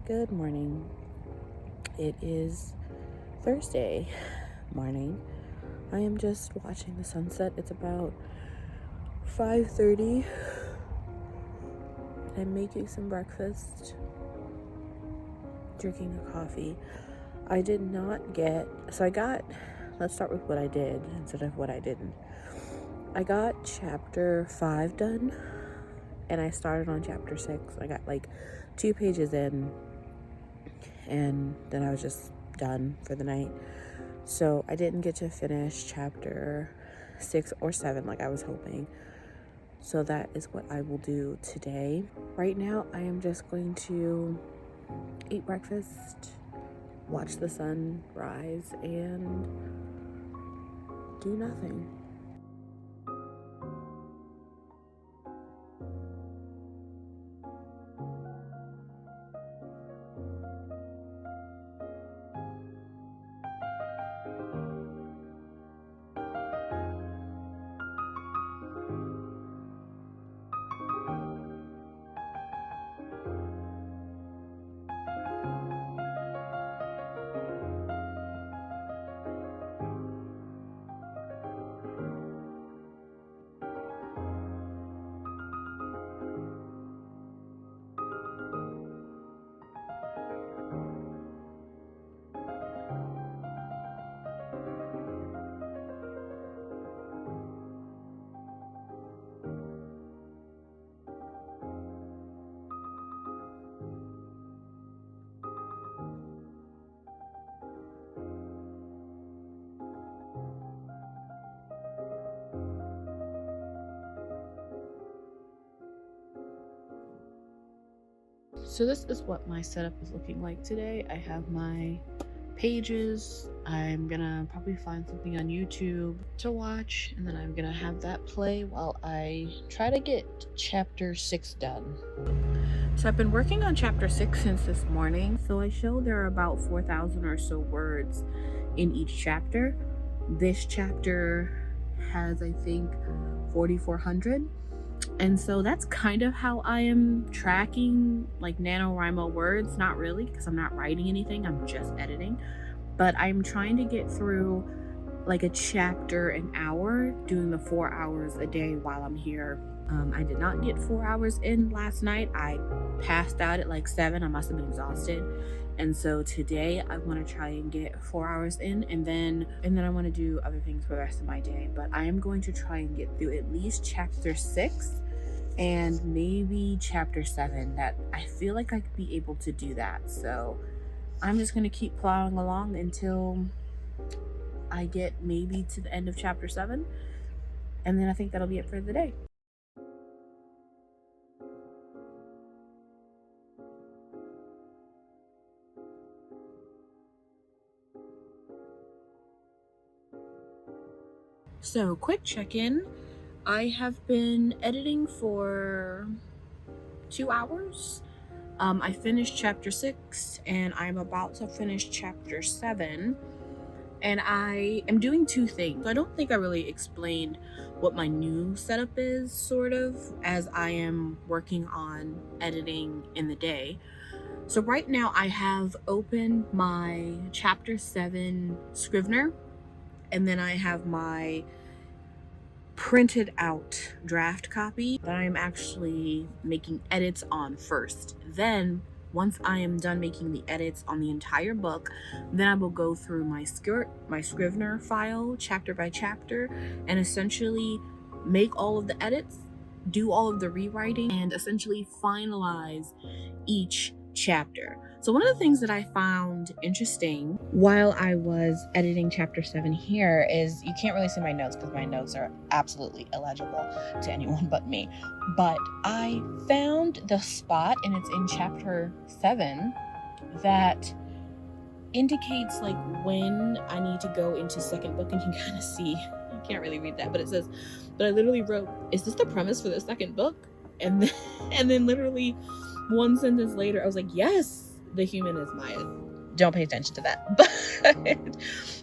Good morning. It is Thursday morning. I am just watching the sunset. It's about 5:30. I'm making some breakfast, drinking a coffee. I did not get, so I got, let's start with what I did instead of what I didn't. I got chapter 5 done, and I started on chapter 6. I got like 2 pages in, and then I was just done for the night. So I didn't get to finish chapter 6 or 7 like I was hoping. So that is what I will do today. Right now, I am just going to eat breakfast, watch the sun rise, and do nothing. So this is what my setup is looking like today. I have my pages. I'm gonna probably find something on YouTube to watch, and then I'm gonna have that play while I try to get chapter 6 done. So I've been working on chapter 6 since this morning. So I show there are about 4,000 or so words in each chapter. This chapter has, I think, 4,400. And so that's kind of how I am tracking like Nanowrimo words. Not really, because I'm not writing anything, I'm just editing. But I'm trying to get through like a chapter an hour, doing the 4 hours a day while I'm here. I did not get 4 hours in last night. I passed out at like 7. I must have been exhausted. And so today I want to try and get 4 hours in, and then I want to do other things for the rest of my day. But I am going to try and get through at least chapter 6 and maybe chapter 7. That I feel like I could be able to do that. So I'm just going to keep plowing along until I get maybe to the end of chapter 7, and then I think that'll be it for the day. So quick check-in. I have been editing for 2 hours. I finished chapter 6 and I'm about to finish chapter 7. And I am doing 2 things. I don't think I really explained what my new setup is, sort of, as I am working on editing in the day. So right now I have opened my chapter 7 Scrivener, and then I have my printed out draft copy that I am actually making edits on first. Then once I am done making the edits on the entire book, then I will go through my Scrivener file chapter by chapter and essentially make all of the edits, do all of the rewriting, and essentially finalize each chapter. So one of the things that I found interesting while I was editing chapter 7 here is, you can't really see my notes because my notes are absolutely illegible to anyone but me, but I found the spot, and it's in chapter 7, that indicates like when I need to go into second book. And you kind of see, you can't really read that, but it says, but I literally wrote, is this the premise for the second book? And then literally one sentence later I was like, yes, the human is Maya. Don't pay attention to that. But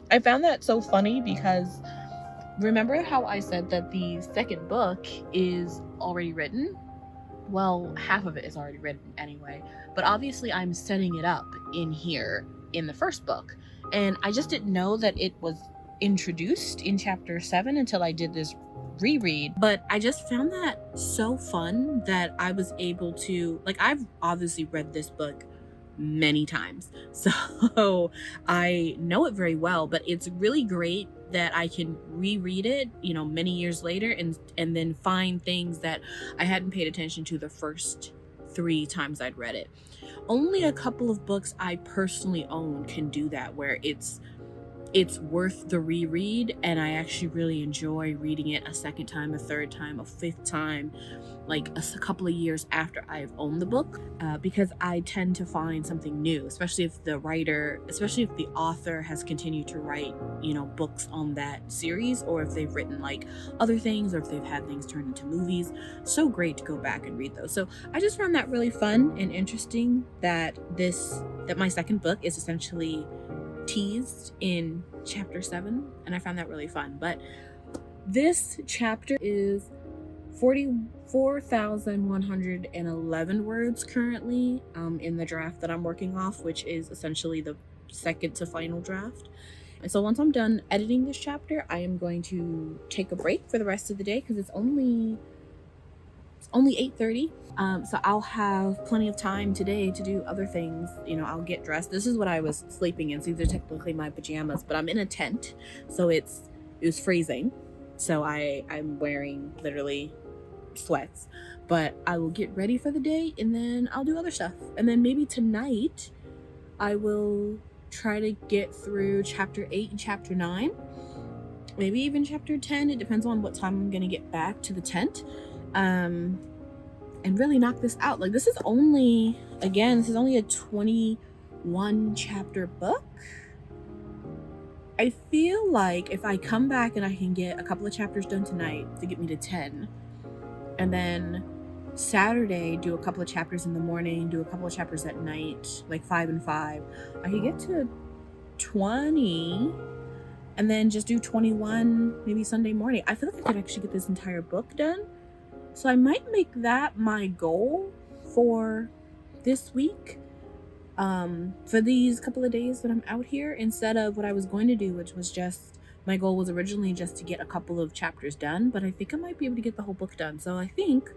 I found that so funny because remember how I said that the second book is already written? well, half of it is already written anyway, but obviously I'm setting it up in here in the first book. And I just didn't know that it was introduced in chapter 7 until I did this reread. But I just found that so fun that I was able to, like, I've obviously read this book many times, so I know it very well, but it's really great that I can reread it, many years later, and then find things that I hadn't paid attention to the first 3 times I'd read it. Only a couple of books I personally own can do that, where it's worth the reread, and I actually really enjoy reading it a second time, a third time, a fifth time, like a couple of years after I've owned the book, because I tend to find something new, especially if the author has continued to write, books on that series, or if they've written like other things, or if they've had things turned into movies. So great to go back and read those. So I just found that really fun and interesting that my second book is essentially teased in chapter 7, and I found that really fun. But this chapter is 44,111 words currently in the draft that I'm working off, which is essentially the second to final draft. And so once I'm done editing this chapter, I am going to take a break for the rest of the day, because it's only 8:30. So I'll have plenty of time today to do other things. I'll get dressed. This is what I was sleeping in, so these are technically my pajamas, but I'm in a tent, so it was freezing. So I'm wearing literally sweats, but I will get ready for the day, and then I'll do other stuff. And then maybe tonight I will try to get through chapter 8 and chapter 9, maybe even chapter 10. It depends on what time I'm gonna get back to the tent. And really knock this out. Like, this is only a 21 chapter book. I feel like if I come back and I can get a couple of chapters done tonight to get me to 10, and then Saturday do a couple of chapters in the morning, do a couple of chapters at night, like 5 and 5, I could get to 20, and then just do 21 maybe Sunday morning. I feel like I could actually get this entire book done. So I might make that my goal for this week, for these couple of days that I'm out here, instead of what I was going to do, which was my goal was originally just to get a couple of chapters done, but I think I might be able to get the whole book done. So I think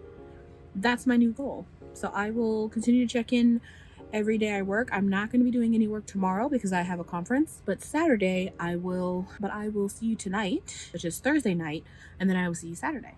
that's my new goal. So I will continue to check in every day I work. I'm not going to be doing any work tomorrow because I have a conference, but Saturday I will see you tonight, which is Thursday night, and then I will see you Saturday.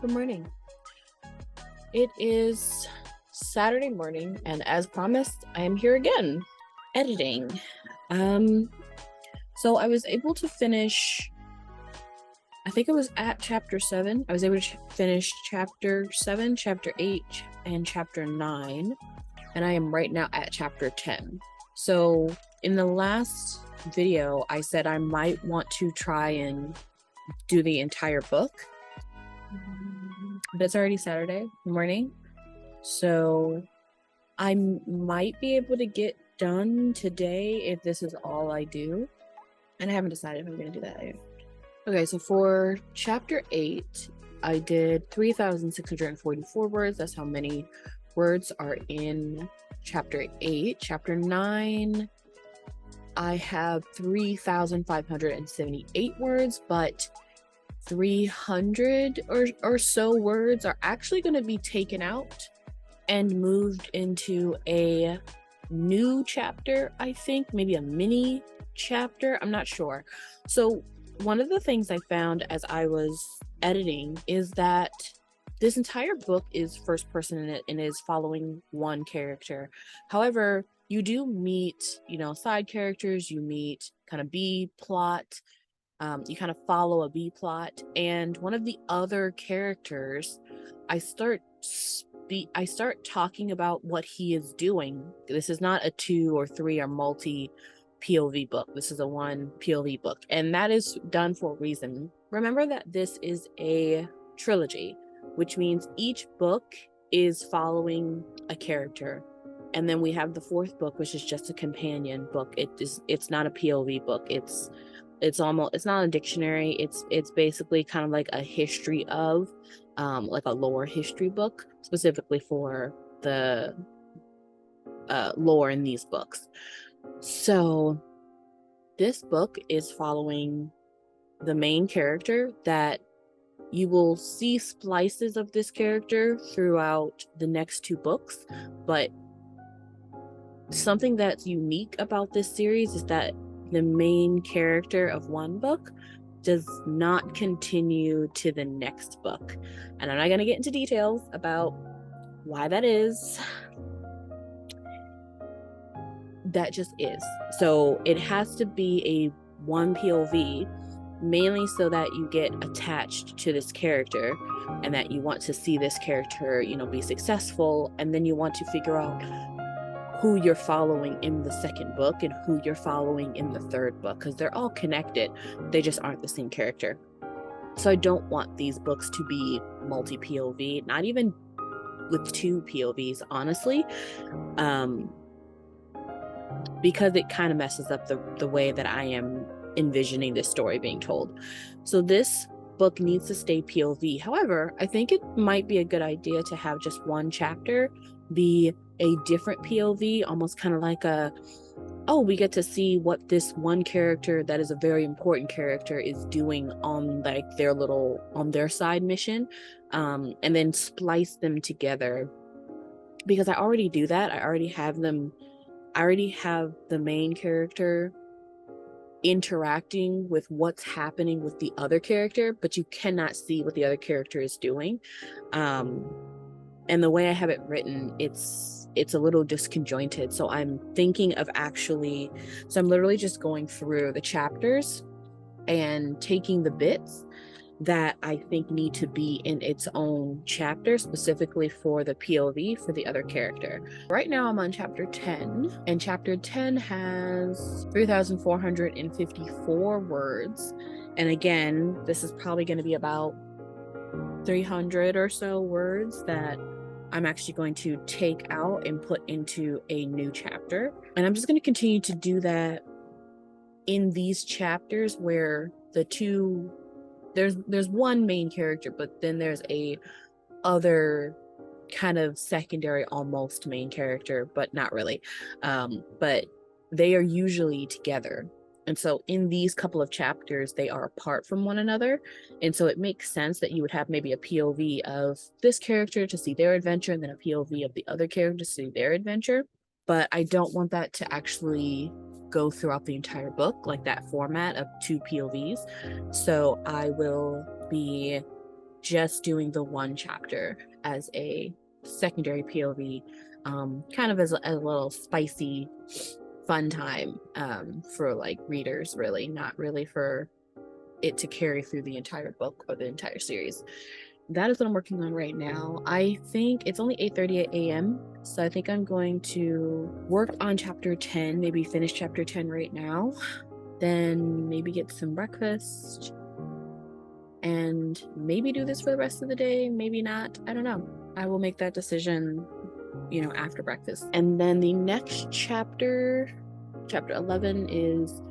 Good morning. It is Saturday morning, and as promised, I am here again, editing. So I was able to finish, I think I was at chapter 7. I was able to finish chapter 7, chapter 8, and chapter 9, and I am right now at chapter 10. So In the last video, I said I might want to try and do the entire book, but it's already Saturday morning, so I might be able to get done today if this is all I do, and I haven't decided if I'm going to do that yet. Okay, so for chapter 8, I did 3,644 words. That's how many words are in chapter 8. Chapter 9, I have 3,578 words, but 300 or so words are actually going to be taken out and moved into a new chapter, I think, maybe a mini chapter. I'm not sure. So one of the things I found as I was editing is that this entire book is first person in it and is following one character. However, you do meet, side characters, you meet kind of B plot, you kind of follow a B plot, and one of the other characters, I start talking about what he is doing. This is not a 2 or 3 or multi POV book. This is a 1 POV book, and that is done for a reason. Remember that this is a trilogy, which means each book is following a character. And then we have the 4th book, which is just a companion book. It's not a POV book. It's not a dictionary. It's basically kind of like a history of, like a lore history book, specifically for the lore in these books. So this book is following the main character that you will see splices of this character throughout the next 2 books, but something that's unique about this series is that the main character of one book does not continue to the next book. And I'm not going to get into details about why that is. That just is. So it has to be a 1 POV, mainly so that you get attached to this character and that you want to see this character, be successful. And then you want to figure out who you're following in the 2nd book and who you're following in the 3rd book, because they're all connected. They just aren't the same character. So I don't want these books to be multi-POV, not even with 2 POVs, honestly, because it kind of messes up the way that I am envisioning this story being told. So this book needs to stay POV. However, I think it might be a good idea to have just 1 chapter be a different POV, almost kind of like we get to see what this one character that is a very important character is doing on like on their side mission, and then splice them together, because I already do that. I already have the main character interacting with what's happening with the other character, but you cannot see what the other character is doing. And the way I have it written, it's a little disconjointed. So I'm thinking of I'm literally just going through the chapters and taking the bits that I think need to be in its own chapter, specifically for the POV for the other character. Right now I'm on chapter 10, and chapter 10 has 3,454 words. And again, this is probably going to be about 300 or so words that I'm actually going to take out and put into a new chapter. And I'm just going to continue to do that in these chapters where there's one main character, but then there's a other kind of secondary, almost main character, but not really. But they are usually together. And so in these couple of chapters, they are apart from one another. And so it makes sense that you would have maybe a POV of this character to see their adventure, and then a POV of the other character to see their adventure. But I don't want that to actually go throughout the entire book, like that format of 2 POVs. So I will be just doing the 1 chapter as a secondary POV, kind of as a little spicy fun time for like readers, really, not really for it to carry through the entire book or the entire series. that is what I'm working on right now. I think it's only 8:30 a.m. So I think I'm going to work on chapter 10, maybe finish chapter 10 right now, then maybe get some breakfast and maybe do this for the rest of the day, maybe not. I don't know. I will make that decision, after breakfast. And then the next chapter, chapter 11, is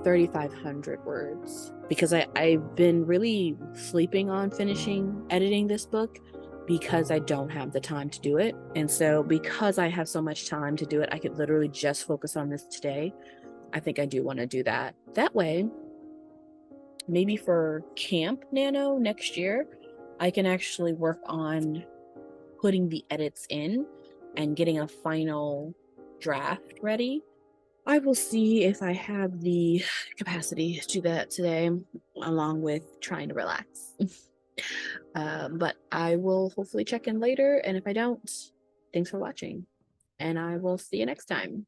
3,500 words because I've been really sleeping on finishing editing this book because I don't have the time to do it. And so because I have so much time to do it, I could literally just focus on this today. I think I do want to do that. That way, maybe for Camp Nano next year, I can actually work on putting the edits in and getting a final draft ready. I will see if I have the capacity to do that today, along with trying to relax. But I will hopefully check in later, and if I don't, thanks for watching, and I will see you next time.